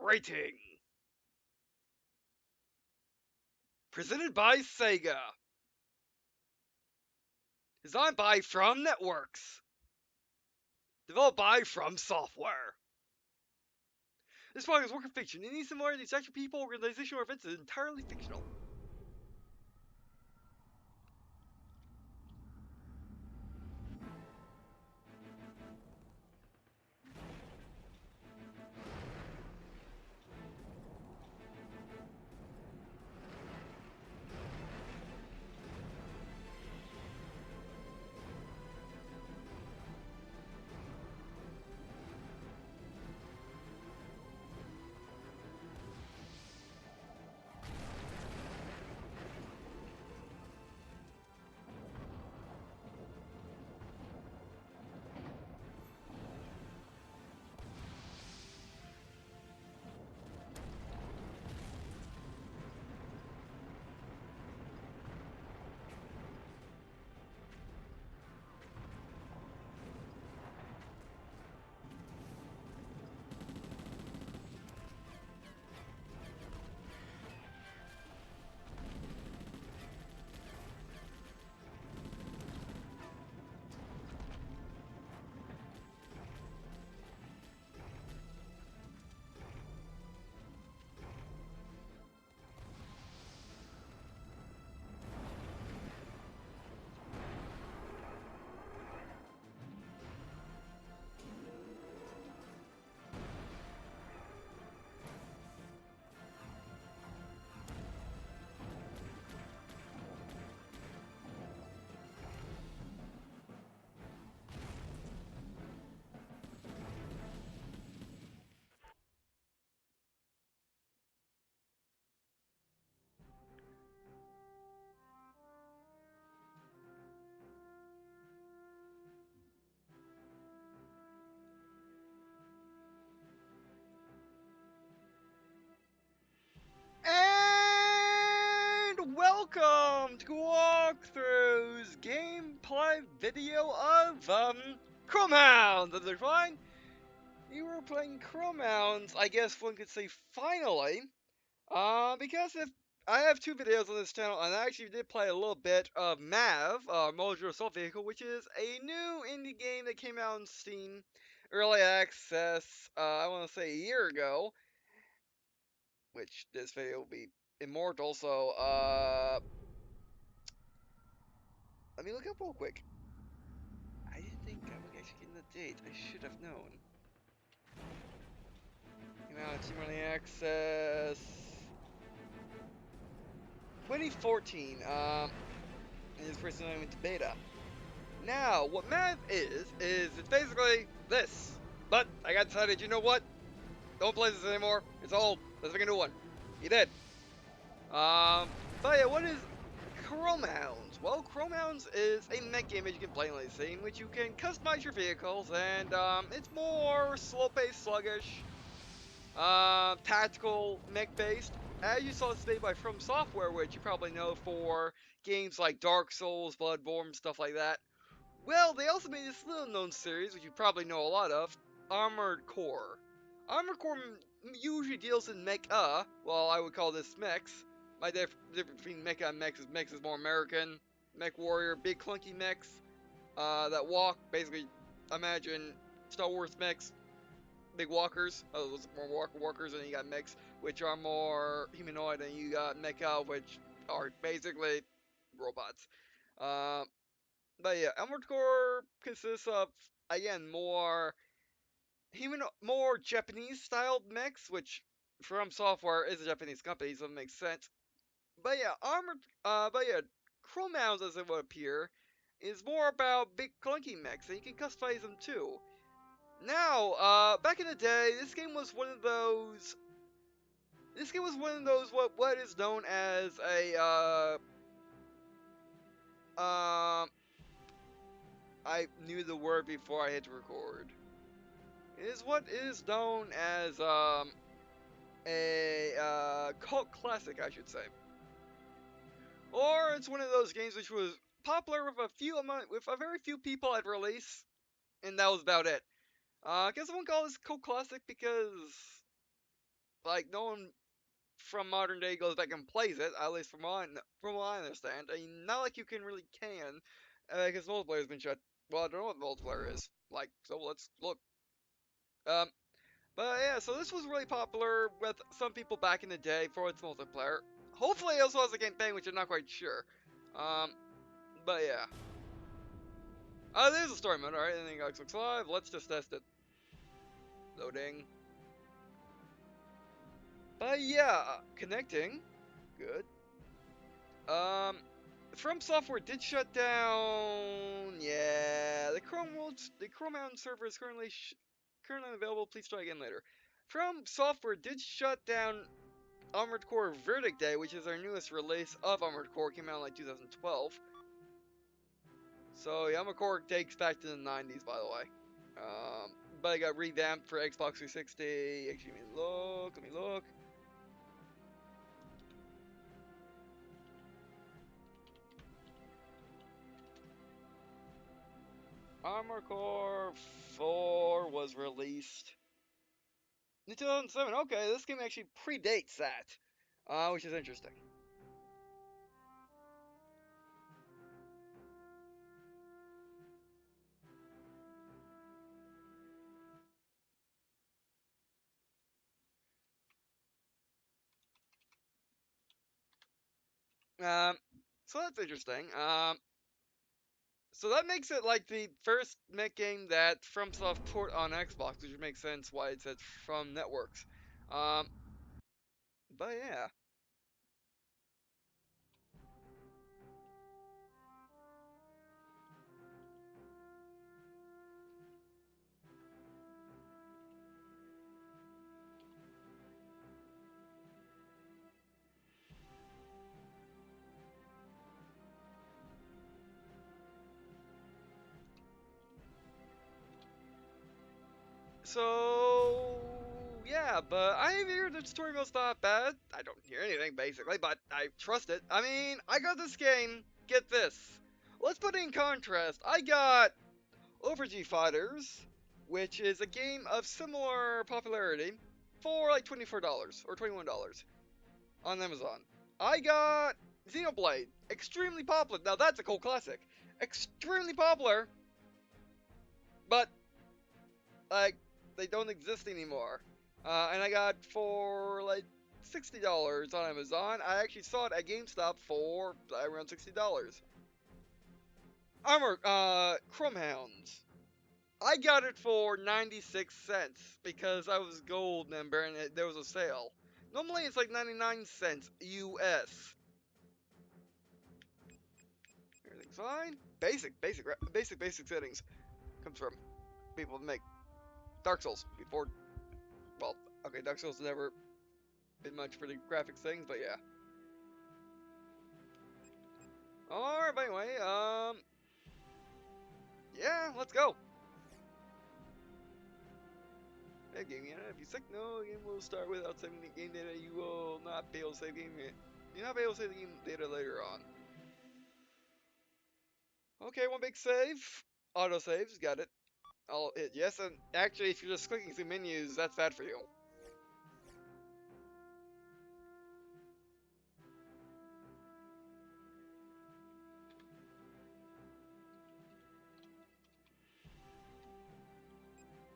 Rating. Presented by Sega. Designed by From Networks. Developed by FromSoftware. This product is work of fiction. Any similarities to actual people, organization, or events is entirely fictional. And welcome to Walkthrough's gameplay video of Chromehounds. That's fine. You were playing Chromehounds, I guess one could say finally. Because if I have two videos on this channel, and I actually did play a little bit of MAV, Modular Assault Vehicle, which is a new indie game that came out on Steam, early access. I want to say a year ago, which this video will be immortal. So, let me look up real quick. I didn't think I would actually get the date. I should have known. Came out Team Early Access 2014. And it's recently went to beta. Now, what MAV is it's basically this. But I got decided, you know what? Don't play this anymore. It's old. Let's make a new one. You did. But yeah, what is Chromehounds? Well, Chromehounds is a mech game that you can play on the scene, which you can customize your vehicles, and it's more slow-paced, sluggish, tactical, mech-based. As you saw, it's made by FromSoftware, which you probably know for games like Dark Souls, Bloodborne, stuff like that. Well, they also made this little-known series, which you probably know a lot of, Armored Core. Armored Core usually deals in mecha. Well, I would call this mechs. My difference between mecha and mechs is more American. Mech warrior, big clunky mechs that walk. Basically, imagine Star Wars mechs, big walkers. Those are more walkers, and you got mechs, which are more humanoid, and you got mecha, which are basically robots. Uh, but yeah, Armored Core consists of, again, more Japanese styled mechs, which From Software is a Japanese company, so it makes sense. But yeah, Chromehounds, as it would appear, is more about big clunky mechs, and you can customize them too. Now, back in the day, this game was one of those. This game was one of those what is known as a I knew the word before I hit record. It is what is known as a cult classic, I should say. Or it's one of those games which was popular with a very few people at release, and that was about it. I guess I won't call this cult classic because like no one from modern day goes back and plays it. At least from what I understand. I mean, not like you can really can, because multiplayer's been shut. Well, I don't know what multiplayer is like. So let's look. Um, but yeah, so this was really popular with some people back in the day for its multiplayer. Hopefully, it also has a campaign, which I'm not quite sure. Um, but yeah. There's a story mode, alright, anything Xbox Live, let's just test it. Loading. But yeah, connecting. Good. Um, FromSoftware did shut down. Yeah, the Chromehounds server is currently unavailable. Please try again later. FromSoftware did shut down Armored Core Verdict Day, which is our newest release of Armored Core. Came out in like 2012. So yeah, Armored Core takes back to the 90s, by the way. Um, but it got revamped for Xbox 360. Actually, let me look. Let me look. Armored Core 4 was released in 2007. Okay, this game actually predates that, which is interesting. Um, so that's interesting. So that makes it like the first mech game that FromSoft port on Xbox, which makes sense why it says From Networks. Um, but yeah. So yeah, but I hear the tutorial's not bad. I don't hear anything basically, but I trust it. I mean, I got this game. Get this. Let's put it in contrast. I got Overg Fighters, which is a game of similar popularity, for like $24 or $21 on Amazon. I got Xenoblade, extremely popular. Now that's a cult classic. Extremely popular, but like they don't exist anymore. And I got for like $60 on Amazon. I actually saw it at GameStop for around $60. Chromehounds. I got it for 96 cents because I was a gold member and there was a sale. Normally it's like 99 cents US. Everything's fine. Basic settings. Comes from people that make Dark Souls before. Well, okay, Dark Souls never been much for the graphics things, but yeah. Alright, but anyway, yeah, let's go. Hey, game, if you sick, no, game will start without saving the game data. You will not be able to save game. You'll not be able to save the game data later on. Okay, one big save. Auto saves, got it. I'll hit yes, and actually, if you're just clicking through menus, that's bad for you.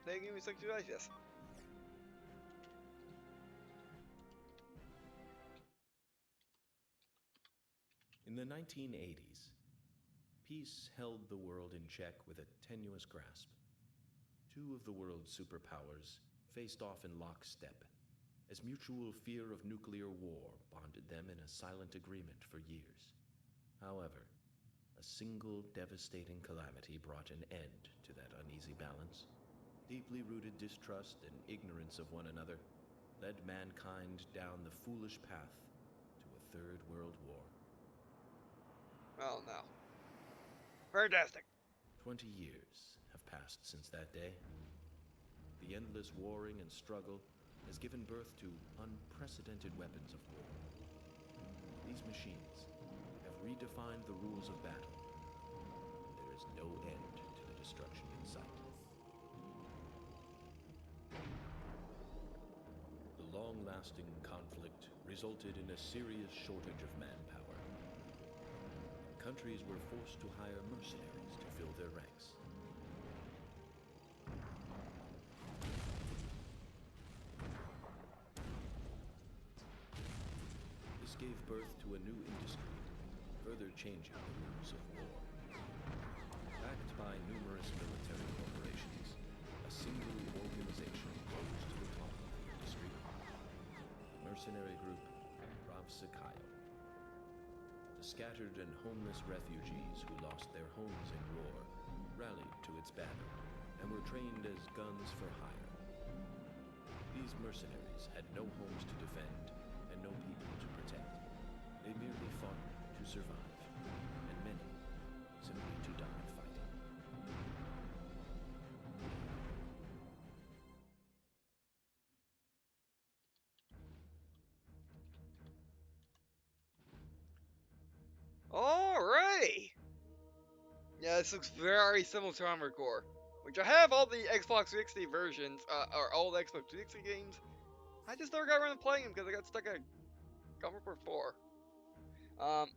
They give me 60 dice, yes. In the 1980s, peace held the world in check with a tenuous grasp. Two of the world's superpowers faced off in lockstep, as mutual fear of nuclear war bonded them in a silent agreement for years. However, a single devastating calamity brought an end to that uneasy balance. Deeply rooted distrust and ignorance of one another led mankind down the foolish path to a third world war. Oh no. Fantastic. 20 years have passed since that day. The endless warring and struggle has given birth to unprecedented weapons of war. These machines have redefined the rules of battle, and there is no end to the destruction in sight. The long-lasting conflict resulted in a serious shortage of manpower. Countries were forced to hire mercenaries to fill their ranks. This gave birth to a new industry, further changing the rules of war. Backed by numerous military corporations, a single organization rose to the top of the industry. The mercenary group FromSoftware. The scattered and homeless refugees who lost their homes in war rallied to its banner and were trained as guns for hire. These mercenaries had no homes to defend and no people to protect. They merely fought to survive, and many simply to die fighting. Alrighty! Yeah, this looks very similar to Armored Core, which I have all the Xbox 360 versions, or all the Xbox 360 games. I just never got around to playing them because I got stuck at Armored Core 4. Um,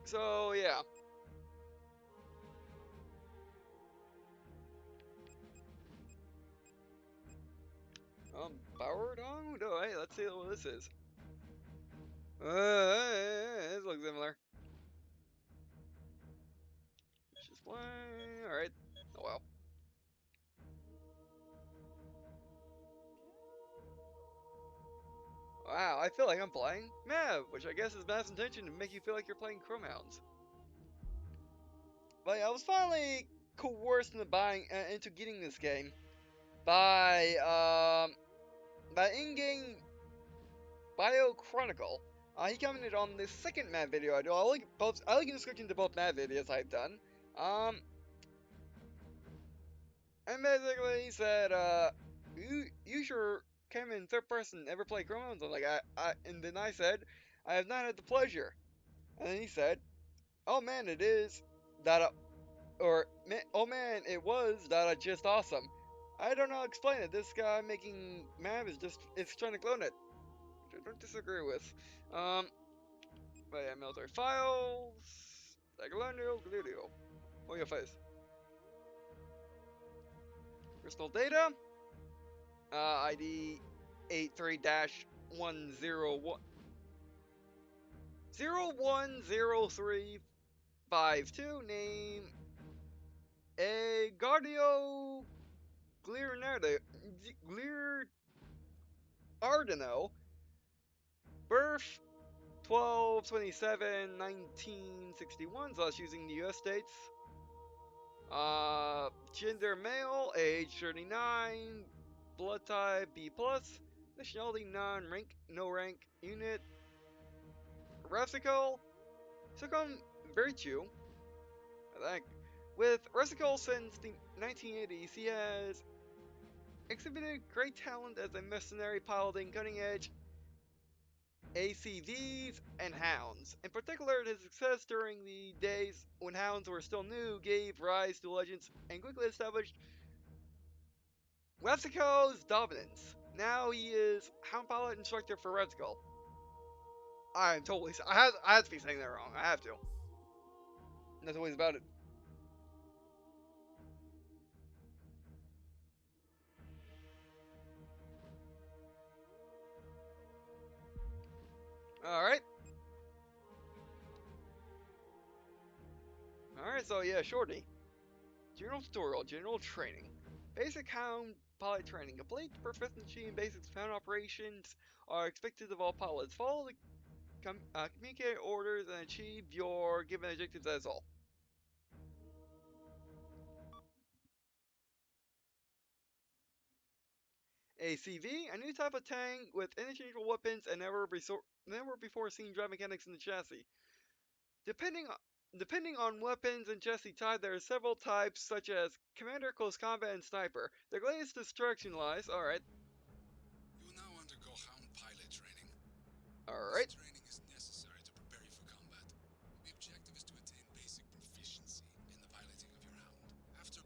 so yeah. Powered on? No, hey, let's see what this is. This looks similar. Just play. Alright. Oh well. Wow, I feel like I'm playing Mav, which I guess is Mav's intention to make you feel like you're playing Chromehounds. But yeah, I was finally coerced into buying into getting this game by in-game Bio Chronicle. He commented on the second Mav video I do. I like description to both Mav videos I've done. Um, and basically he said, you sure came in third person, ever play Chromehounds? I'm like, and then I said, I have not had the pleasure. And then he said, oh man, it is that, oh man, it was that just awesome. I don't know how to explain it. This guy making Mav it's trying to clone it, which I don't disagree with. But yeah, military files, Gludio. Oh, your face. Personal data, ID 83-101. 010352, name Gardio Gliardino, birth 12/27/1961, so that's using the US states. Gender male, age 39, blood type B plus, nationality non-rank, no rank, unit, Resical, Second Virtue, I think. With Resical since the 1980s, he has exhibited great talent as a mercenary piloting cutting-edge ACVs and Hounds. In particular, his success during the days when Hounds were still new gave rise to legends and quickly established Websico's dominance. Now he is Hound Pilot Instructor for Websico. I'm totally. I have to be saying that wrong. I have to. That's always about it. Alright. Alright, so yeah, shorty. General tutorial, general training. Basic Hound pilot training. Complete proficiency in basic Hound operations are expected of all pilots. Follow the communicate orders and achieve your given objectives as all. ACV, a new type of tank with interchangeable weapons and never before seen drive mechanics in the chassis. Depending on Depending on weapons and chassis type, there are several types such as Commander, Close Combat, and Sniper. The greatest destruction lies. Alright, You will now undergo Hound pilot training. This alright. training is necessary to prepare you for combat. The objective is to attain basic proficiency in the piloting of your Hound. After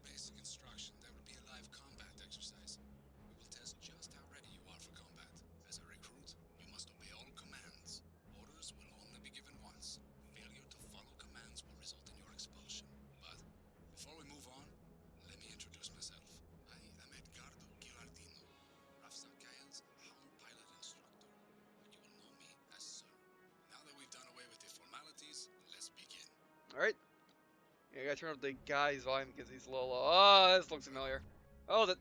Yeah, I gotta turn up the guy's volume because he's a little low. Oh, this looks familiar. Oh, that.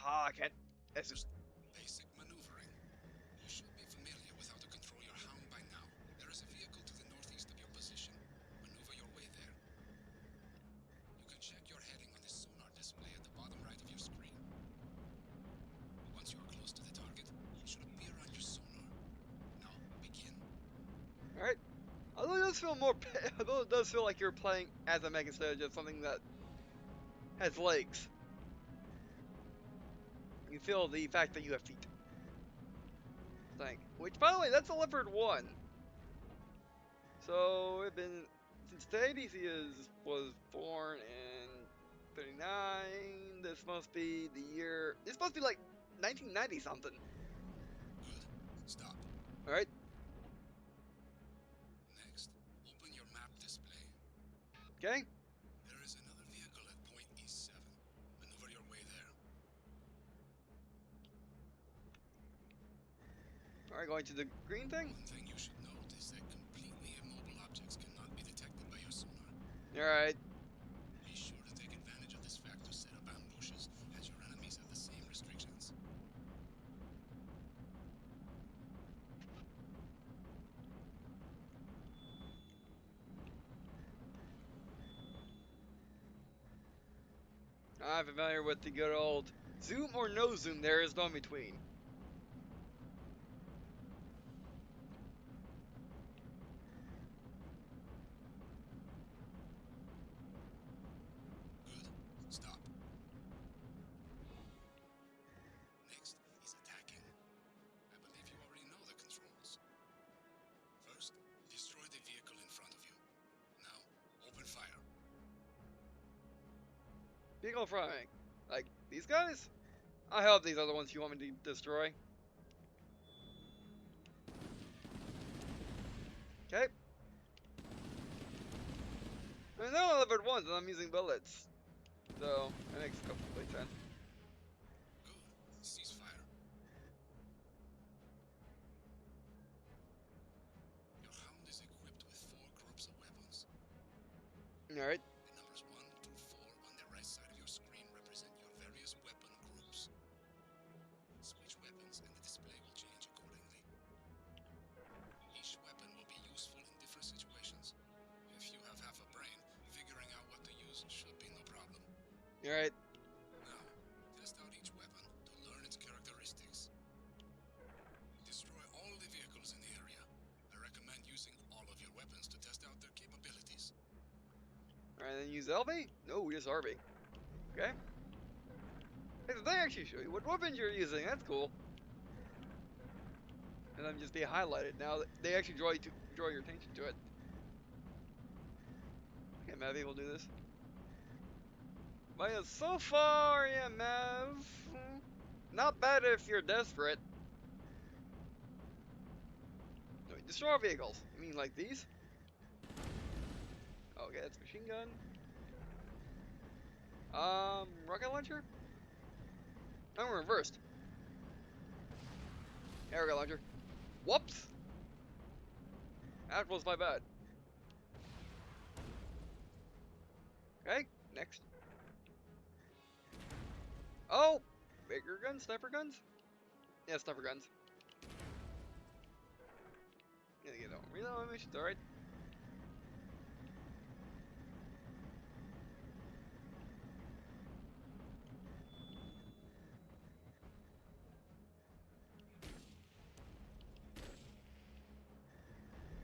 Ah, I can't. This is. First, basic maneuvering. You should be familiar with how to control your hound by now. There is a vehicle to the northeast of your position. Maneuver your way there. You can check your heading on the sonar display at the bottom right of your screen. Once you are close to the target, it should appear on your sonar. Now, begin. All right. Although it does feel more. Although it does feel like you're playing as a mech instead of just something that has legs. You feel the fact that you have feet. Thing. Which, by the way, that's a leopard 1. So it's been since the 80s. Was born in 39. This must be the year. This must be like 1990 something. Good. Stop. All right. Next, open your map display. Okay. There is another vehicle at point E7. Maneuver your way there. All right. Going to the green thing. One thing you should note is that completely immobile objects cannot be detected by your sonar. All right. Be sure to take advantage of this fact to set up ambushes, as your enemies have the same restrictions. I'm familiar with the good old zoom or no zoom. There is no in between. Good. Stop. Next is attacking. I believe you already know the controls. First, destroy the vehicle in front of you. Now, open fire. Vehicle frying. Like these guys? I hope these are the ones you want me to destroy. Okay. I mean, they're all levered ones, and I'm using bullets. So, that makes complete sense. Good. Cease fire. Your hound is equipped with 4 groups of weapons. Alright. The numbers 1 through 4 on the right side of your screen represent your various weapon groups. Switch weapons and the display will change accordingly. Each weapon will be useful in different situations. If you have half a brain, figuring out what to use should be no problem. Alright. Now, test out each weapon to learn its characteristics. Destroy all the vehicles in the area. I recommend using all of your weapons to test out their capabilities. Alright, then use LV? No, just RV. Okay. Hey, so they actually show you what weapons you're using. That's cool. And then just be highlighted. Now they actually draw your attention to it. Okay, Mavi will do this. But yeah, so far, yeah, Mav. Not bad if you're desperate. No, destroy vehicles. You mean like these? Okay, that's machine gun. Rocket launcher? No, we're reversed. Yeah, rocket launcher. Whoops! That was my bad. Okay, next. Oh! Bigger guns? Sniper guns? Yeah, sniper guns. Yeah, you know, reload missions, alright.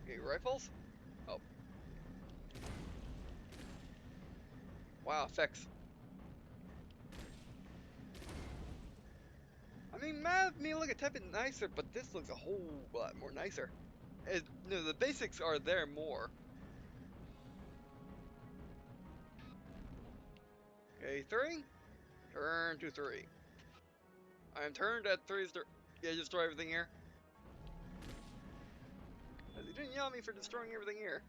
Okay, rifles? Oh. Wow, effects. I mean, Mav may look a tad bit nicer, but this looks a whole lot more nicer. No, the basics are there more. Okay, 3. Turn to 3. I am turned at 3. Yeah, destroy everything here. He didn't yell at me for destroying everything here.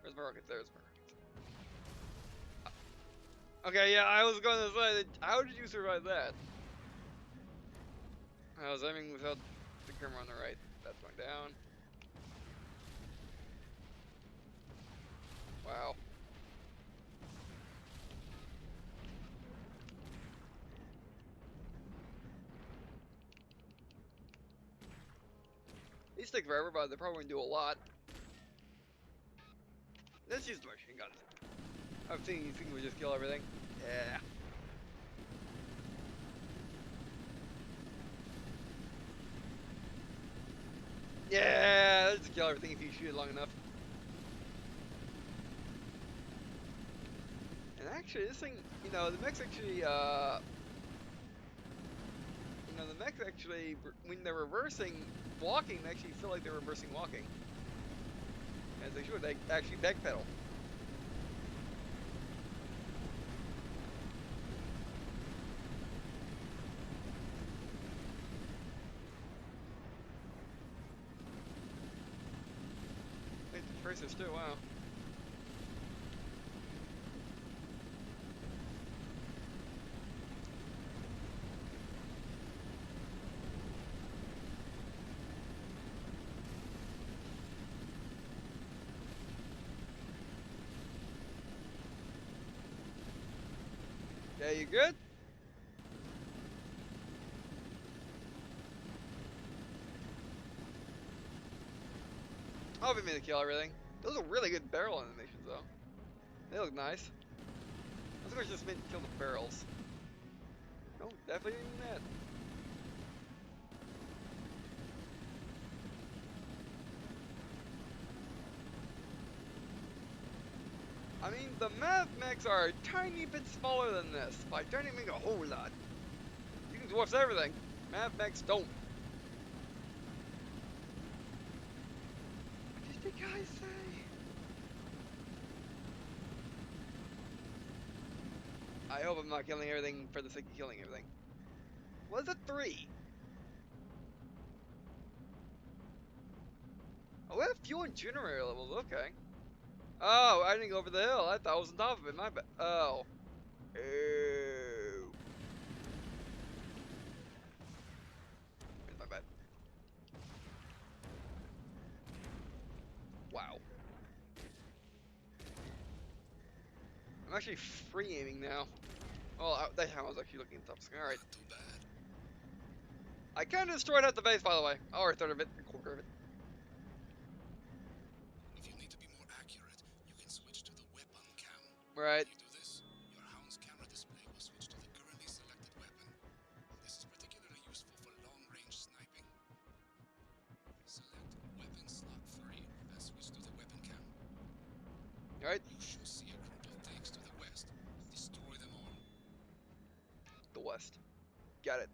Where's my rockets? There's my rockets. Okay, yeah, I was going to say, how did you survive that? I was aiming without the camera on the right. That's going down. Wow. These take forever, but they're probably gonna do a lot. Let's use the machine guns. I'm thinking you think we just kill everything. Yeah. Yeah, let's just kill everything if you shoot it long enough. And actually, this thing, you know, the mechs actually, the mechs actually, when they're reversing walking, they actually feel like they're reversing walking. As they should, they actually backpedal. They tracers too, wow. Yeah, you good? I'll be me to kill everything. Those are really good barrel animations, though. They look nice. I was just meant to kill the barrels. No, definitely didn't mean that. I mean, the math mechs are a tiny bit smaller than this. By tiny, I mean a whole lot. You can dwarf everything. Math mechs don't. What did the guy say? I hope I'm not killing everything for the sake of killing everything. Was it 3? Oh, we have fuel and generator levels, okay. Oh, I didn't go over the hill. I thought I was on top of it. My bad. Oh. Oh. My bad. Wow. I'm actually free aiming now. Well, that time I was actually looking at the top screen. Alright. Not too bad. I kind of destroyed half the base, by the way. Or a third of it, a quarter of it. If you need to be more accurate, you can switch to the weapon cam. Right. When you do this, your hound's camera display will switch to the currently selected weapon. This is particularly useful for long-range sniping. Select weapon slot 3 and switch to the weapon cam. Alright. You should see a group of tanks to the west. Destroy them all. The west. Got it.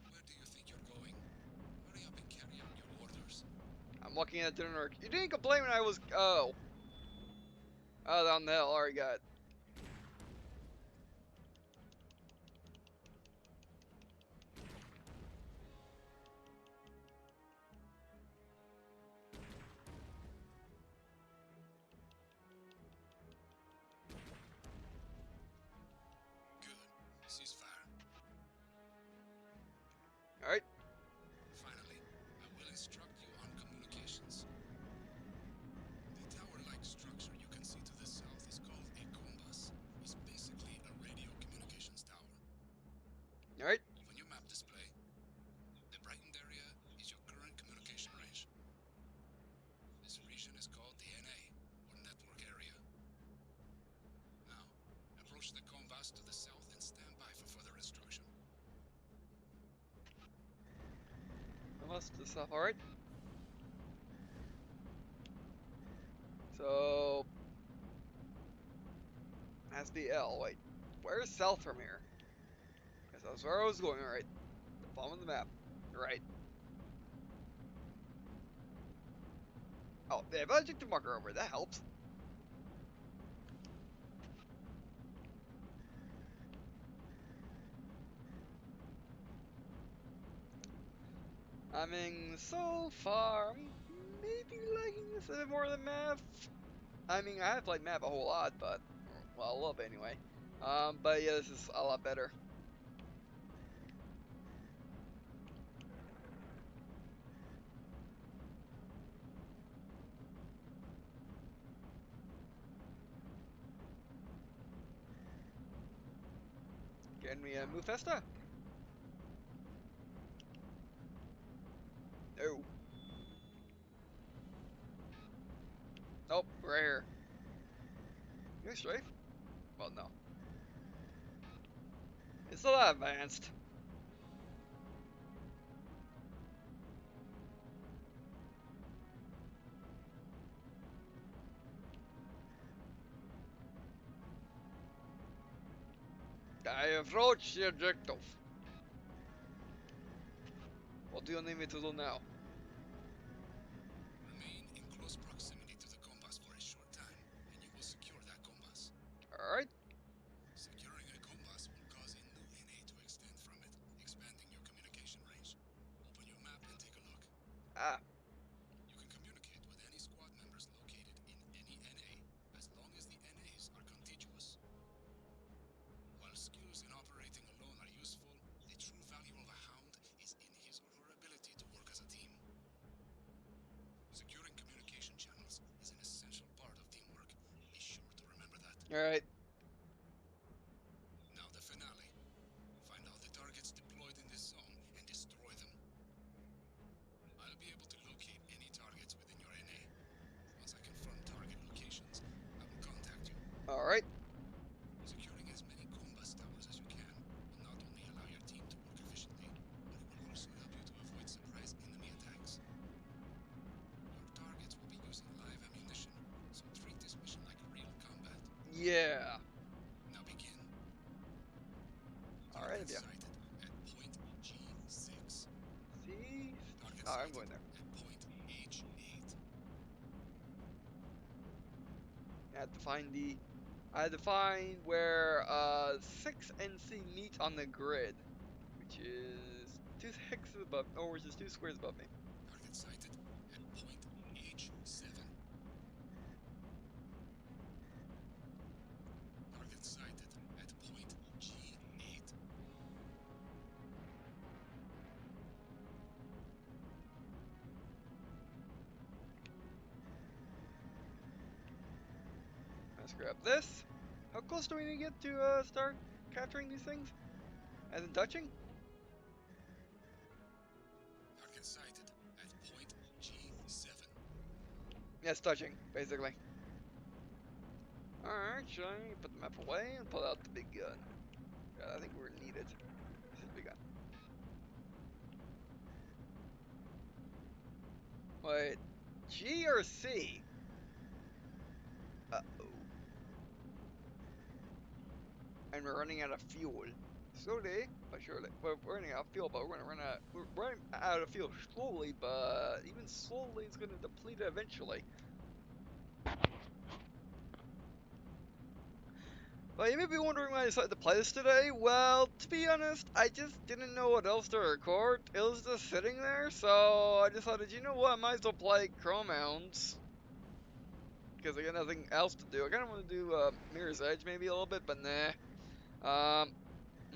Where do you think you're going? Hurry up and carry out your orders. I'm looking at the dinner. You didn't complain when I was. Oh. Oh, down the hill. Already got it. Good. Ceasefire. Alright. Finally, I will instruct you on communications. The tower-like structure you can see to the south is called a compass. It's basically a radio communications tower. Alright. Open your map display. The brightened area is your current communication range. This region is called the NA, or network area. Now, approach the compass to the south and stand by for further instruction. Most of the stuff. Alright. So. Has to be L. Wait. Where's south from here? Because that's where I was going. Alright. Following the map. Right. Oh, they have objective marker over. That helps. I mean, so far, I'm maybe liking this a bit more than math. I mean, I have played math a whole lot, but, well, a little bit anyway. But yeah, this is a lot better. Can we move faster? Oh. Nope, right here. You strafe? Well, no. It's not that advanced. I approach the objective. What do you need me to do now? Remain in close proximity to the compass for a short time, and you will secure that compass. Alright. Securing a compass will cause a new NA to extend from it, expanding your communication range. Open your map and take a look. Ah. You can communicate with any squad members located in any NA, as long as the NAs are contiguous. While skills in operating alone are useful, the true value of a hound is in his or her ability to work as a team. Securing communication channels is an essential part of teamwork. Be sure to remember that. Alright. Now the finale. Find all the targets deployed in this zone and destroy them. I'll be able to locate any targets within your NA. Once I confirm target locations, I will contact you. Alright. Securing as many Kumbas towers as you can will not only allow your team to work efficiently, but it will also help you to avoid surprise enemy attacks. Your targets will be using live ammunition, so treat this mission like real combat. Yeah. Now begin. Alright, Target yeah. sighted at point G6. See? Target Oh, I'm sighted going there. at point H8. I had to find where 6 and C meet on the grid, which is 2 hexes above, or which is 2 squares above me. Target sighted at point H7. Target sighted at point G8. Let's grab this. How close do we need to get to start capturing these things? As in touching? Target sighted at point G7. Yes, touching, basically. Alright, should I put the map away and pull out the big gun? Yeah, I think we're needed. This is the big gun. Wait, G or C? Uh-oh. And we're running out of fuel. Slowly, but surely. We're running out of fuel, but we're running out of fuel slowly, but even slowly it's gonna deplete it eventually. Well, you may be wondering why I decided to play this today. Well, to be honest, I just didn't know what else to record. It was just sitting there, so I decided, you know what, I might as well play Chromehounds. Because I got nothing else to do. I kind of want to do Mirror's Edge maybe a little bit, but nah. I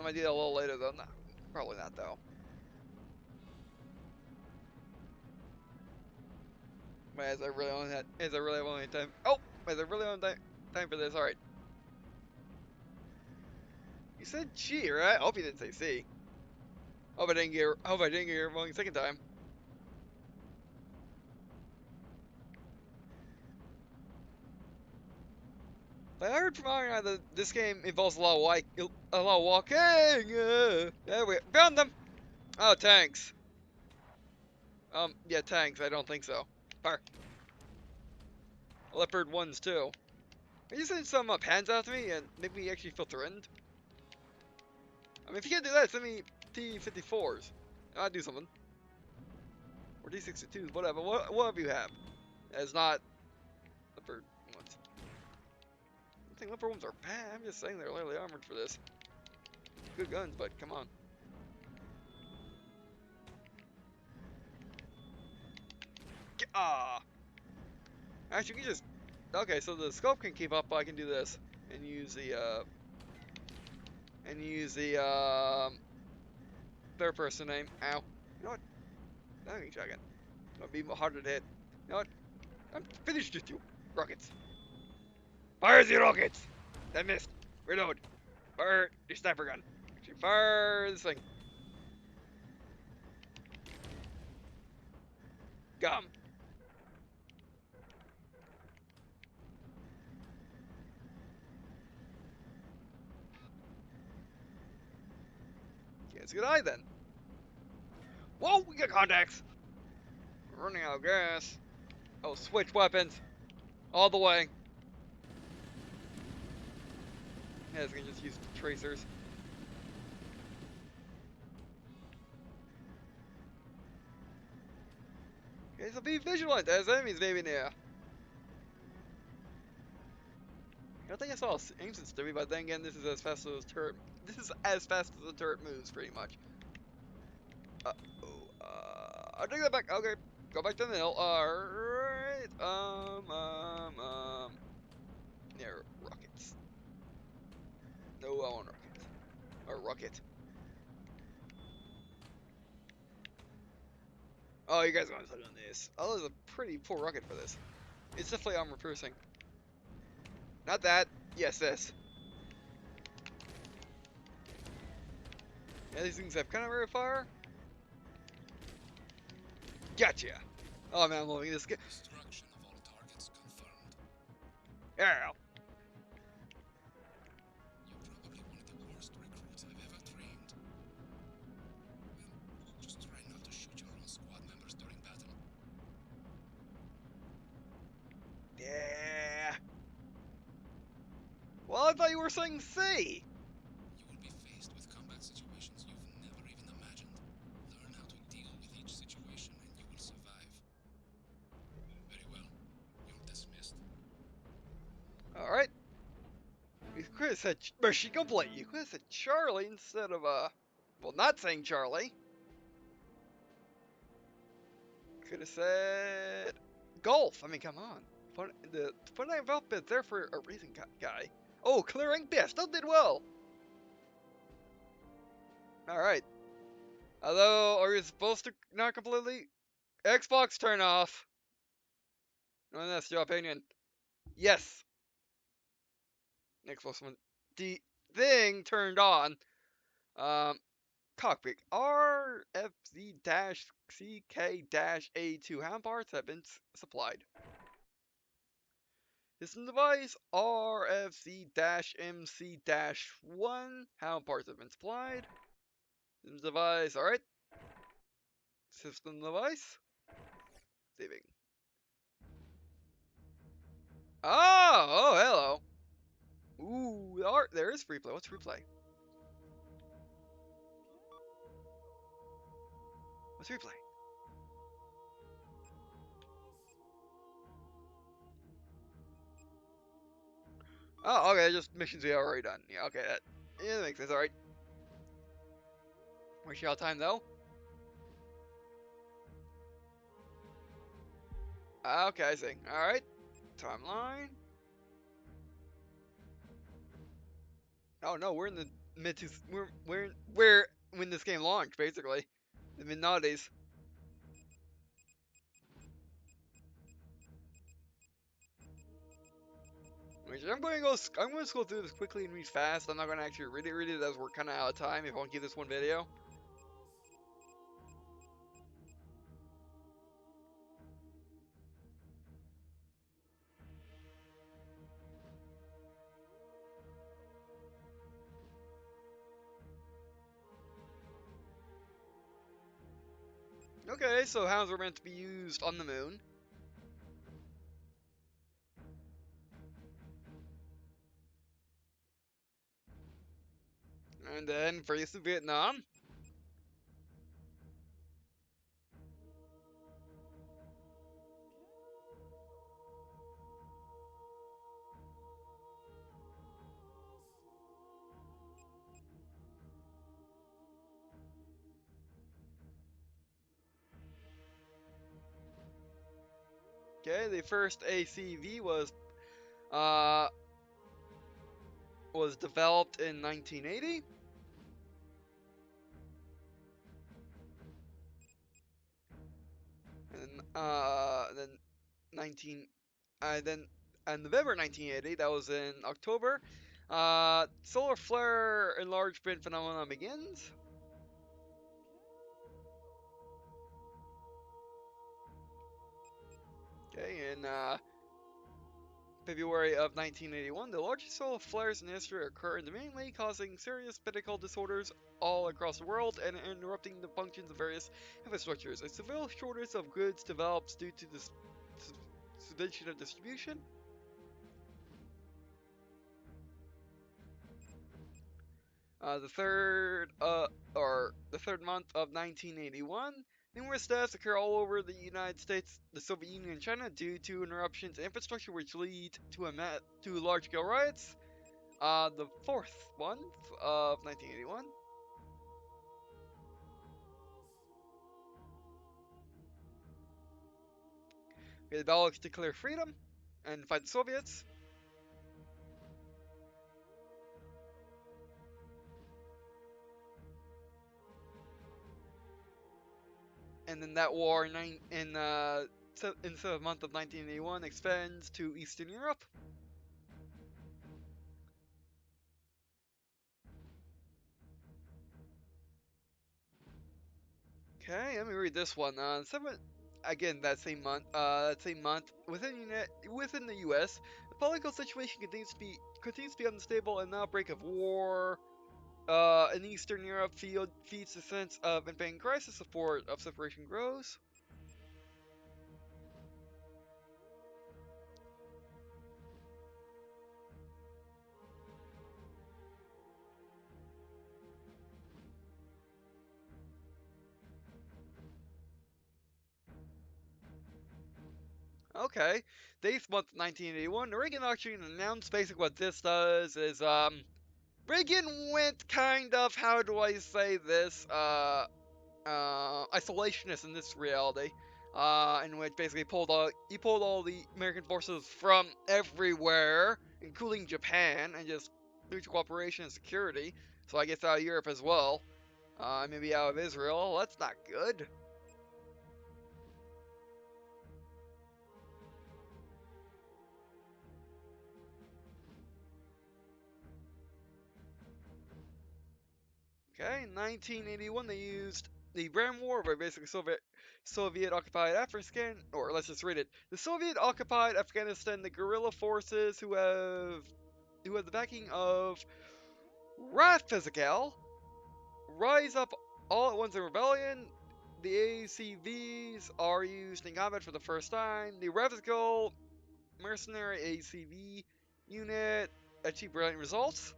might do that a little later though. Nah, probably not though. Wait, is I really only had? Is I really only time? Oh, is I really only time for this? All right. You said G, right? I hope you didn't say C. Hope I didn't get. Hope I didn't get it wrong the second time. But I heard from Ariana that this game involves a lot of walking. There we found them. Oh, tanks. Yeah, tanks. I don't think so. Fire. Leopard ones too. Are you sending some pans after me and make me actually filter in? I mean, if you can't do that, send me T-54s. I'll do something. Or T-62s, whatever. Whatever you have. It's not leopard ones. I don't think leopard ones are bad. I'm just saying they're lightly armored for this. Good guns, but come on. Ah. Actually, you can just. Okay, so the scope can keep up, but I can do this and use the third person aim. Ow. You know what? I think shotgun. It'll be harder to hit. You know what? I'm finished with you. Rockets. Fire the rockets! That missed. Reload. Fire the sniper gun. Actually, fire this thing. Gum. Okay, it's a good eye then. Whoa, we got contacts. We're running out of gas. Oh, switch weapons. All the way. Yeah, it's gonna just use tracers. Okay, so be vigilant as enemies maybe near. I don't think I saw ancient Stewie, but then again, this is as fast as turret. This is as fast as the turret moves, pretty much. I'll take that back. Okay, go back to the hill. Alright. Yeah, rockets. No, I want rockets. Or rocket. Oh, you guys are gonna on this. Oh, there's a pretty poor rocket for this. It's definitely armor piercing. Not that. Yes, this. Yeah, these things have kind of very far. Gotcha. Oh man, I'm loving this game. Destruction of all targets confirmed. Yeah. You're probably one of the worst recruits I've ever trained. And just try not to shoot your own squad members during battle. Yeah. Well, I thought you were saying C. You will be faced with combat situations you've never even imagined. Learn how to deal with each situation and you will survive. Very well. You're dismissed. All right. You could have said machine complete. You could have said Charlie instead of well, not saying Charlie. Could have said golf. I mean, come on. The fun outfit there for a racing guy. Oh, clearing this. Still did well. All right. Although, are you supposed to not completely? Xbox turn off. And that's your opinion. Yes. Xbox One. The thing turned on. Um, cockpit RFZ-CK-A2 hand parts have been supplied. System device RFZ-MC-1 hand parts have been supplied. System device, alright. System device. Saving. Oh, hello. Ooh, there is free play. What's free play? What's free play? Oh, okay, just missions we already done. Yeah, okay, that makes sense. All right. We're out of time though. Okay, I see. All right. Timeline. Oh no, we're in the mid to we're when this game launched basically, the mid '90s. Which I'm going to go through this quickly and read fast. I'm not going to actually read it as we're kind of out of time. If I want to keep this one video. Okay, so hounds were meant to be used on the moon. And then for use in Vietnam. Okay, the first ACV uh was developed in 1980. And then 19 then November 1980, that was in October. Solar flare enlargement phenomenon begins. Okay, in February of 1981, the largest solar flares in history occurred, mainly causing serious medical disorders all across the world and interrupting the functions of various infrastructures. A severe shortage of goods develops due to the suspension of distribution. The third month of 1981, numerous deaths occur all over the United States, the Soviet Union, and China due to interruptions in infrastructure, which lead to large-scale riots. The fourth month of 1981, the Baltics declare freedom and fight the Soviets. And then that war in the seventh month of 1981 extends to Eastern Europe. Okay, let me read this one. Again, that same month, within the U.S., the political situation continues to be unstable, and an outbreak of war in Eastern Europe feeds the sense of impending crisis. Support of separation grows. Okay, the eighth month, 1981, the Reagan Doctrine announced. Basically, what this does is Reagan went kind of, how do I say this, isolationist in this reality, in which basically he pulled all the American forces from everywhere, including Japan, and just mutual cooperation and security. So I guess out of Europe as well, maybe out of Israel. That's not good. Okay, in 1981 they used the Brand War, where basically Soviet occupied Afghanistan, or let's just read it: the Soviet occupied Afghanistan, the guerrilla forces who have the backing of Rafizakal rise up all at once in rebellion. The ACVs are used in combat for the first time. The Rafizakal mercenary ACV unit achieved brilliant results.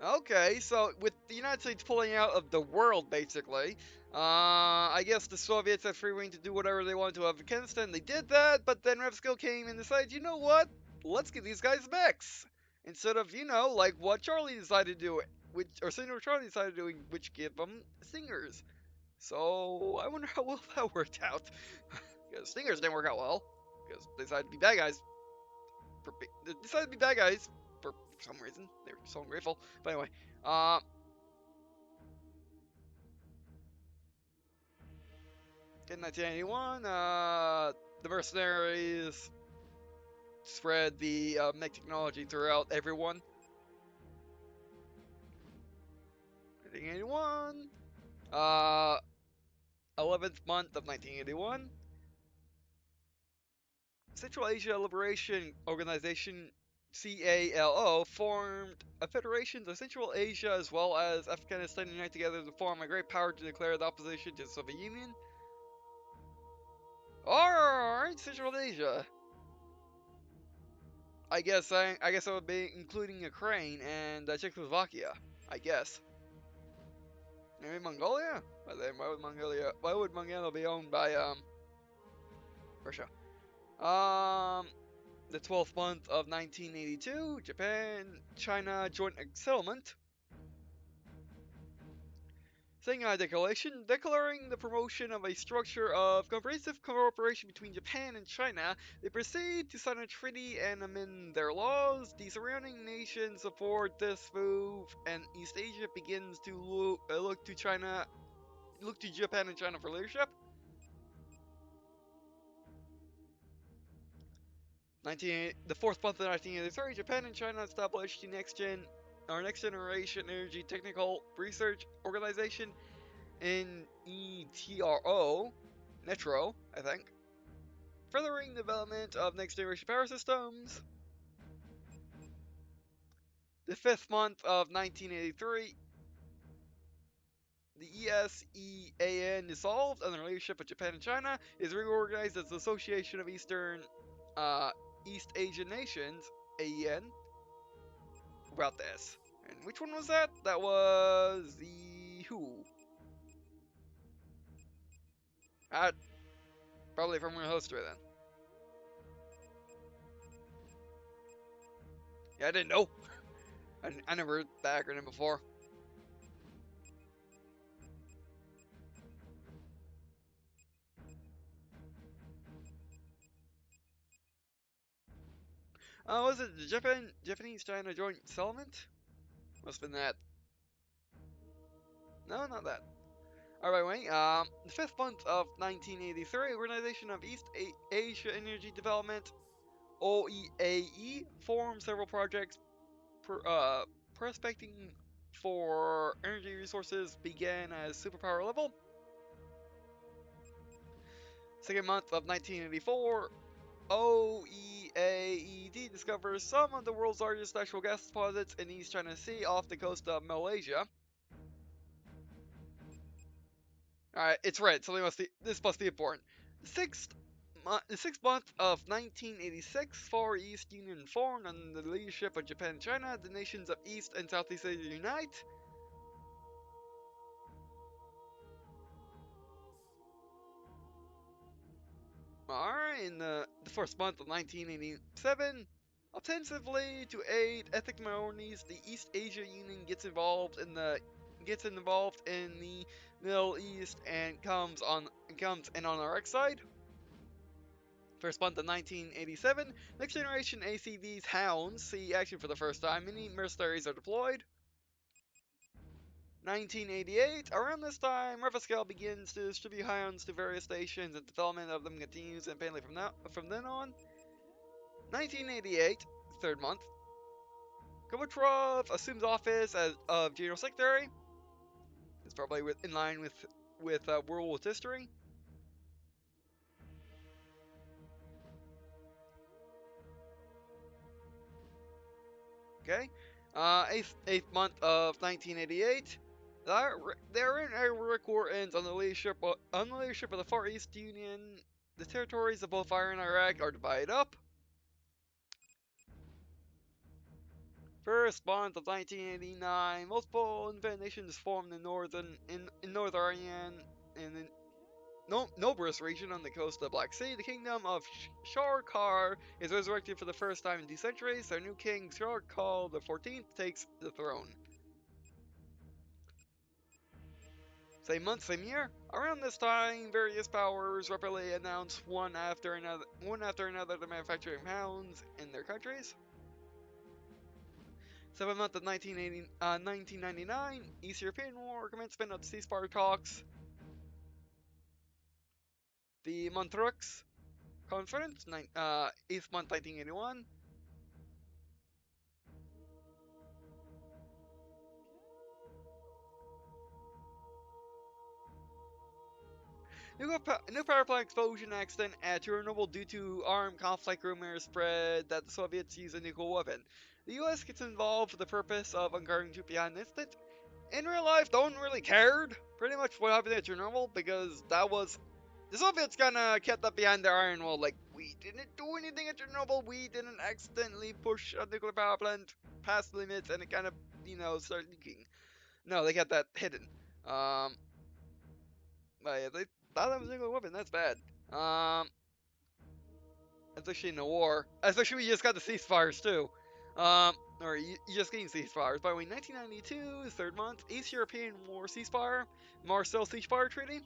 Okay, so with the United States pulling out of the world, basically, I guess the Soviets had free reign to do whatever they wanted to Afghanistan. They did that, but then Revskill came and decided, you know what? Let's give these guys mechs instead of, like what Charlie decided to do, or Senator Charlie decided to do, which give them stingers. So I wonder how well that worked out. Because stingers didn't work out well, because they decided to be bad guys. They decided to be bad guys for some reason. They were so ungrateful. But anyway, uh, in 1981, the mercenaries spread the mech technology throughout everyone. 1981, 11th month of 1981, Central Asia Liberation Organization CALO formed a federation of Central Asia as well as Afghanistan unite together to form a great power to declare the opposition to the Soviet Union. Alright, Central Asia. I guess I would be including Ukraine and Czechoslovakia. I guess. Maybe Mongolia? But then why would Mongolia? Why would Mongolia be owned by Russia? Um, the 12th month of 1982, Japan China joint settlement. Shanghai Declaration, declaring the promotion of a structure of comprehensive cooperation between Japan and China. They proceed to sign a treaty and amend their laws. The surrounding nations support this move, and East Asia begins to look to Japan and China for leadership. The fourth month of 1983, Japan and China established the next generation energy technical research organization, NETRO, Metro, I think. Furthering development of next generation power systems. The 5th month of 1983, the ESEAN dissolved under the leadership of Japan and China, is reorganized as the Association of East Asian Nations, AEN. About this. And which one was that? That was the who? Uh, Probably from real history then. Yeah, I didn't know. I never heard the acronym before. Was it the Japanese-China Joint Settlement? Must have been that. No, not that. Alright, wait. The 5th month of 1983, Organization of Asia Energy Development, OEAE, formed several projects prospecting for energy resources began as superpower level. 2nd month of 1984, OEAED discovers some of the world's largest natural gas deposits in East China Sea off the coast of Malaysia. Alright, it's red, so this must be important. The 6th month of 1986, Far East Union formed under the leadership of Japan and China. The nations of East and Southeast Asia unite. Alright, in the 1st month of 1987, ostensibly to aid ethnic minorities, the East Asia Union gets involved in the Middle East and comes in on our X side. 1st month of 1987, next generation ACV's Hounds see action for the first time. Many mercenaries are deployed. 1988, around this time, Revascal begins to distribute Hounds to various stations, and development of them continues independently from then on. 1988, 3rd month, Gorbachev assumes office of General Secretary. It's probably in line with world history. Okay, 8th month of 1988. They're in Iraq war ends on the leadership of the Far East Union. The territories of both Iran and Iraq are divided up. 1st month of 1989, multiple independent nations formed in northern Iran in the Nobrus region on the coast of the Black Sea. The kingdom of Sharkar is resurrected for the first time in 2 centuries. Their new king, Sharkar the 14th, takes the throne. Same month, same year. Around this time, various powers rapidly announce one after another the manufacturing pounds in their countries. 7th month of 1999, East European War, commencement of ceasefire talks. The Montreux Conference, 8th month 1981. New power plant explosion accident at Chernobyl due to armed conflict. Rumors spread that the Soviets use a nuclear weapon. The US gets involved for the purpose of uncovering truth behind the incident. In real life, no one really cared pretty much what happened at Chernobyl, because that was the Soviets kind of kept that behind their iron wall. Like, we didn't do anything at Chernobyl. We didn't accidentally push a nuclear power plant past the limits, and it kind of started leaking. No, they kept that hidden. But yeah, they thought that was a nuclear weapon. That's bad. Especially in the war. Especially we just got the ceasefires too. Or you just getting ceasefires. By the way, 1992, 3rd month, East European War ceasefire, Marcel ceasefire treaty.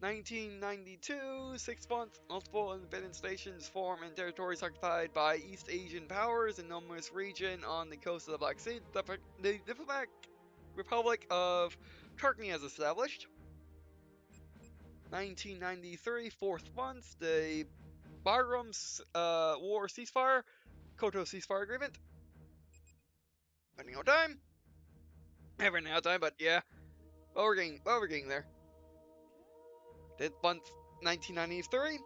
1992, 6th month, multiple independent stations form in territories occupied by East Asian powers in numerous region on the coast of the Black Sea. The Diplomatic Republic of Turkey has established. 1993, 4th month, the Bagram War ceasefire, Koto ceasefire agreement. Running out of time. Never running out of time, but yeah. Well, we're getting there. 10th month 1993.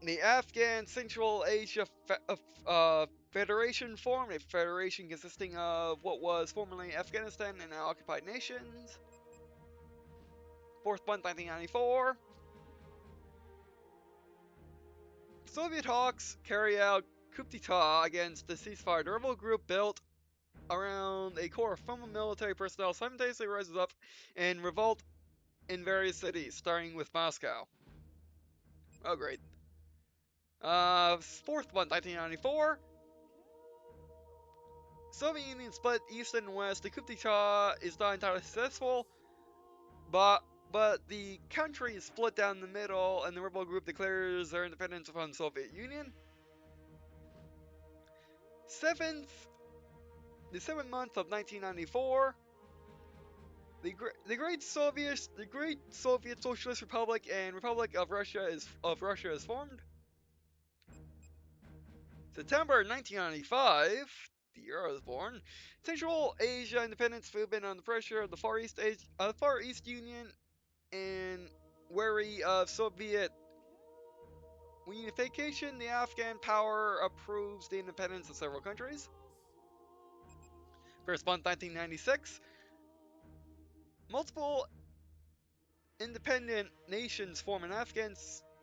The Afghan Central Asia Federation formed, a federation consisting of what was formerly Afghanistan and now occupied nations. 4th month 1994. Soviet Hawks carry out coup d'etat against the ceasefire. The rebel group built around a core of former military personnel simultaneously rises up and revolt in various cities, starting with Moscow. Oh, great. 4th month 1994. Soviet Union split east and west. The coup d'etat is not entirely successful, but the country is split down the middle, and the rebel group declares their independence from the Soviet Union. 7th 7th month of 1994. The Great Soviet Socialist Republic and Republic of Russia is formed. September 1995, the year I was born. Central Asia independence movement under pressure of the Far East Union and wary of Soviet reunification. The Afghan power approves the independence of several countries. 1st month 1996. Multiple independent nations form an Afghan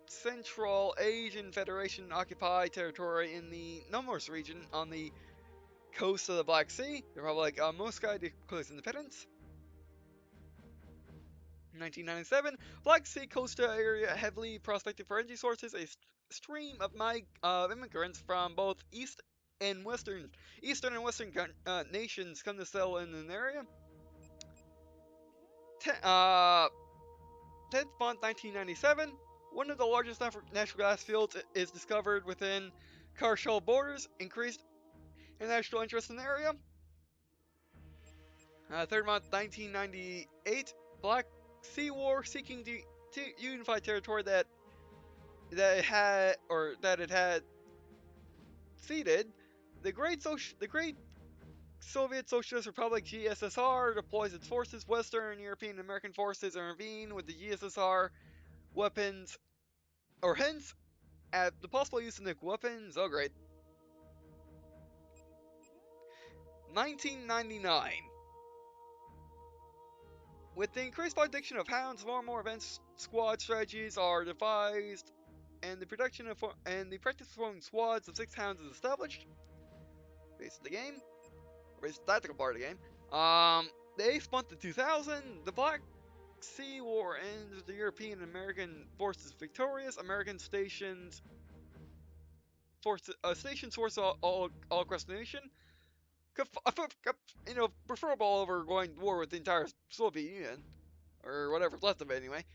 Central Asian Federation occupy territory in the Nomos region on the coast of the Black Sea. The Republic of Moscow declares independence. 1997, Black Sea coastal area heavily prospected for energy sources. A stream of immigrants from both Eastern and Western nations come to settle in an area. 10th month 1997, one of the largest natural gas fields is discovered within Karshal borders, increased international interest in the area. 3rd month 1998, Black Sea War seeking to unify territory that it had ceded. The Great Soviet Socialist Republic (GSSR) deploys its forces. Western European and American forces intervene with the GSSR weapons, or hence at the possible use of nuclear weapons. Oh, great. 1999. With the increased addiction of hounds, more and more advanced squad strategies are devised, and the practice of forming squads of 6 hounds is established. Base of the game, or base tactical part of the game. The 8th month of 2000, the Black Sea War ends with the European and American forces victorious. American stations forces all across the nation. Preferable over going to war with the entire Soviet Union, or whatever's left of it anyway.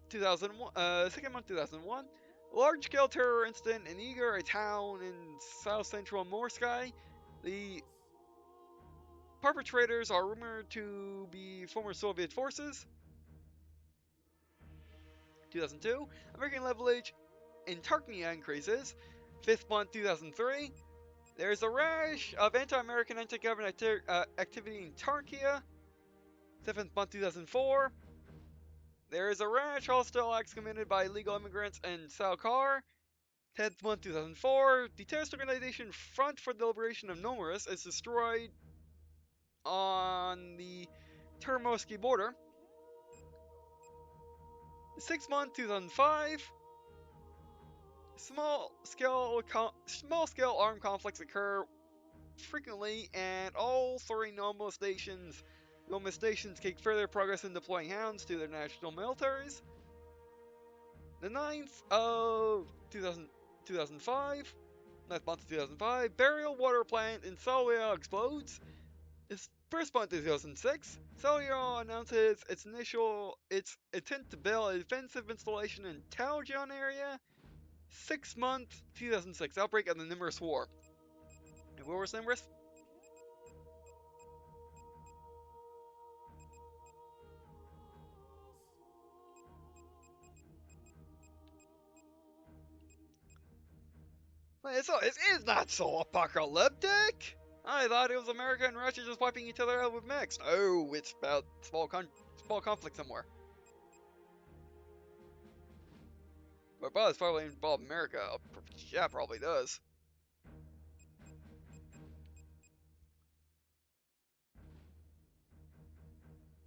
2001, 2nd month 2001, large-scale terror incident in Igor, a town in south-central Morsky. The perpetrators are rumored to be former Soviet forces. 2002, American leverage in Turkey increases. 5th month 2003, there's a rash of anti-American, anti-government activity in Turkey. 7th month 2004, there is a rash hostile acts committed by illegal immigrants in Salkar. 10th month 2004, the terrorist organization Front for the Liberation of Nomaris is destroyed on the Turmoski border. 6th month 2005, small scale armed conflicts occur frequently, and all 3 Noma stations take further progress in deploying hounds to their national militaries. The 9th of 2005, 9th month of 2005, burial water plant in Salia explodes. Its 1st month of 2006, Salia announces its intent to build a defensive installation in Taljan area. 6th month 2006, outbreak of the Nimrus War. And where was Nimrus? It is not so apocalyptic. I thought it was America and Russia just wiping each other out with mechs. No, it's about small conflict somewhere. But it's probably involve America. Yeah, probably does.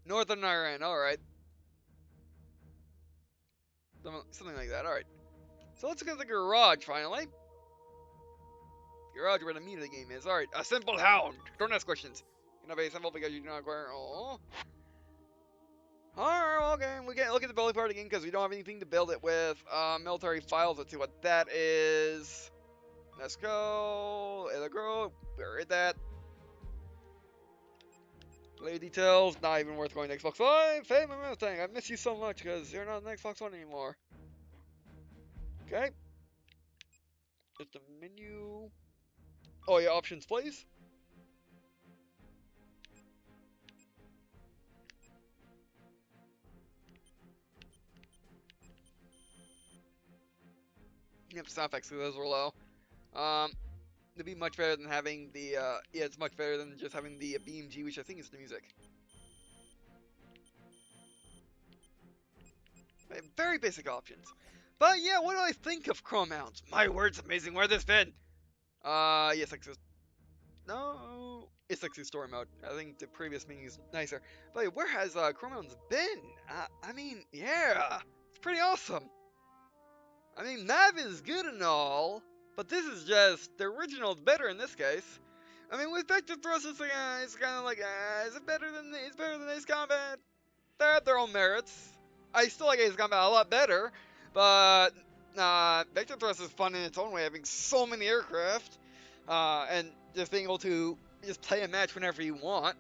Northern Iran. All right, something like that. All right. So let's get to the garage finally. Garage where the meat of the game is. All right, a simple hound. Don't ask questions. You're not very simple because you do not acquire. Oh. Alright, okay, we can't look at the building part again because we don't have anything to build it with. Military files, let's see what that is. Let's go. Let's go. Where is that? Play details, not even worth going to Xbox Live. Hey, my Mustang, I miss you so much because you're not on Xbox One anymore. Okay. Just a menu. Oh, yeah, options, please. Yep, sound effects, those were low. It'd be much better than having the, yeah, it's much better than just having the BMG, which I think is the music. Very basic options. But yeah, what do I think of Chromehounds? My words, amazing. Where this been? Yes, no, it's like story mode. I think the previous meaning is nicer. But where has Chromehounds been? I mean, yeah, it's pretty awesome. I mean, Mav is good and all, but this is just the original is better in this case. I mean, with vector thrust, it's kind of like, is it better than Ace Combat? They have their own merits. I still like Ace Combat a lot better, but Vector Thrust is fun in its own way, having so many aircraft, and just being able to just play a match whenever you want,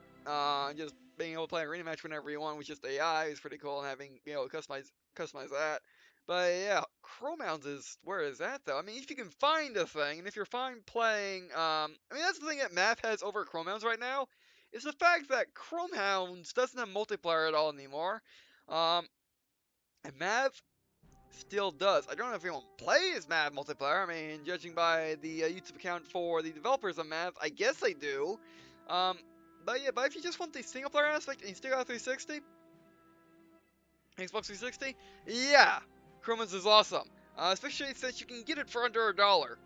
just being able to play an arena match whenever you want with just AI is pretty cool, and having being able to customize that. But yeah, Chromehounds is where is that though? I mean, if you can find a thing, and if you're fine playing, I mean that's the thing that Math has over Chromehounds right now is the fact that Chromehounds doesn't have multiplayer at all anymore. Um, and Mav still does. I don't know if anyone plays Mav multiplayer. I mean, judging by the YouTube account for the developers of Mav, I guess they do. Um, but yeah, but if you just want the single player aspect and you still got 360, Xbox 360, yeah, Chromehounds is awesome. Especially since you can get it for under $1.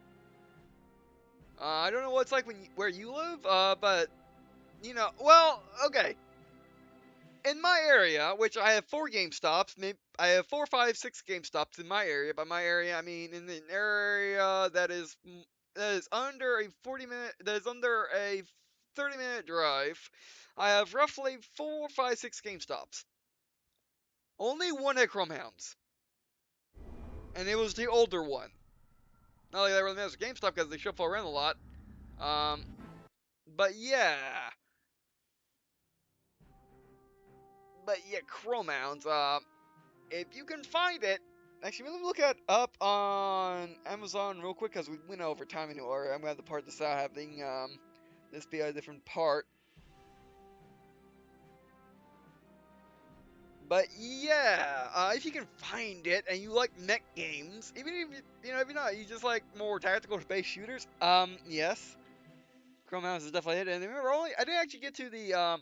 I don't know what it's like where you live, but you know, well, okay. In my area, which I have 4 GameStops, maybe I have 4, 5, 6 GameStops in my area. By my area, I mean in an area that is under a 40-minute, that is under a 30-minute drive. I have roughly 4, 5, 6 GameStops. Only one had Chromehounds, and it was the older one. Not like that really matters with GameStop because they shuffle around a lot. Um, but yeah, Chromehounds. If you can find it, actually, let me look it up on Amazon real quick because we went over time anyway. I'm gonna have to part this out, having this be a different part. But yeah, if you can find it and you like mech games, even if if you're not, you just like more tactical space shooters. Yes, Chrome House is definitely it. And remember, I didn't actually get to the I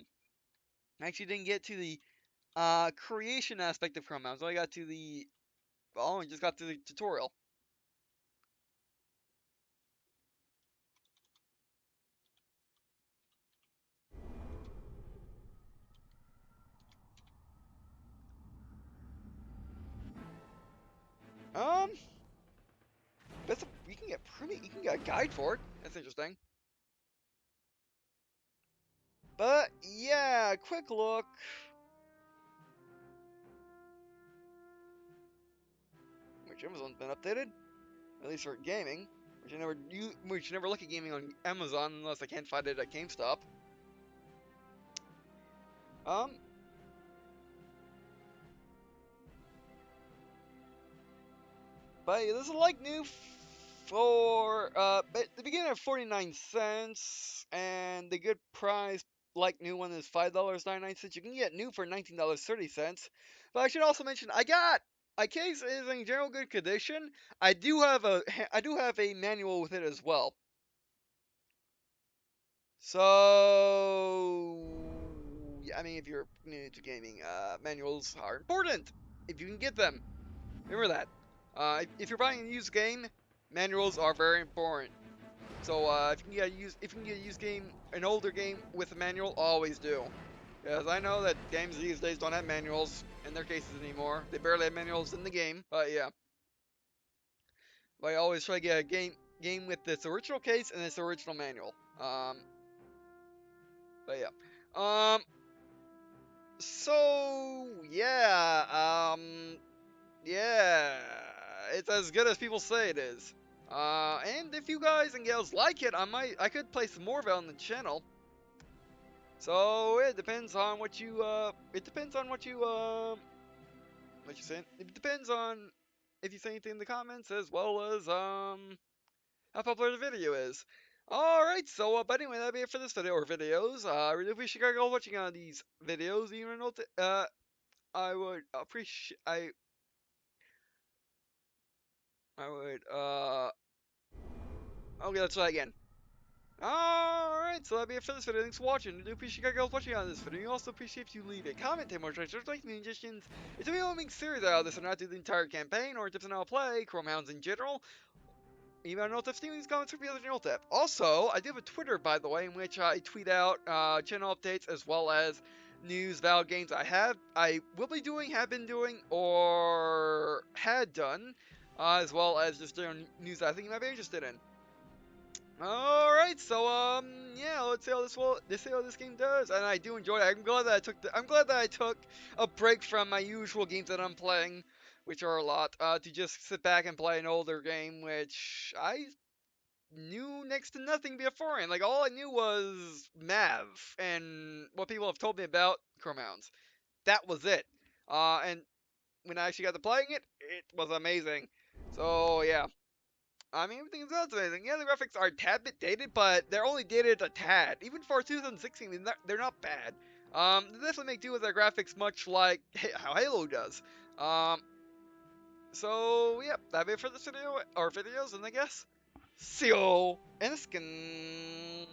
actually didn't get to the creation aspect of Chrome House. I only got to the I just got to the tutorial. Um, you can get you can get a guide for it. That's interesting. But yeah, quick look. Which Amazon's been updated, at least for gaming. Which you never look at gaming on Amazon unless I can't find it at GameStop. Um, but yeah, this is like new for at the beginning of 49 cents, and the good price like new one is $5.99. You can get new for $19.30. But I should also mention my case is in general good condition. I do have a manual with it as well. So, yeah, I mean, if you're new to gaming, manuals are important if you can get them. Remember that. If you're buying a used game, manuals are very important. So if you can get a used game, an older game with a manual, always do. Because I know that games these days don't have manuals in their cases anymore. They barely have manuals in the game. But yeah, but I always try to get a game with its original case and its original manual. But yeah. So yeah. Yeah. It's as good as people say it is. And if you guys and gals like it, I could play some more of it on the channel. So it depends on what you saying. It depends on if you say anything in the comments as well as how popular the video is. Alright, so but anyway, that'll be it for this video or videos. I really appreciate you guys watching on these videos. Even though I would appreciate I would okay, let's try again. Alright, so that'll be it for this video. Thanks for watching. I do appreciate you guys watching on this video. We also appreciate if you leave a comment, take more just like musicians. It's a video making series out of this and not do the entire campaign or tips on how to play, Chromehounds in general. Email notes if these comments for the other channel tip. Also, I do have a Twitter, by the way, in which I tweet out channel updates as well as news, valid games I will be doing, have been doing, or had done, as well as just different news that I think you might be interested in. Alright, so yeah, let's see how this game does. And I do enjoy it. I'm glad that I took a break from my usual games that I'm playing, which are a lot, to just sit back and play an older game, which I knew next to nothing beforehand. Like all I knew was Mav and what people have told me about Chromehounds. That was it. And when I actually got to playing it, it was amazing. So yeah. I mean, everything else amazing. Yeah, the graphics are a tad bit dated, but they're only dated a tad. Even for 2016, they're not bad. They definitely make do with their graphics much like how Halo does. Um, so, yep, that'll be it for this video, or videos, and I guess, see you in the skin.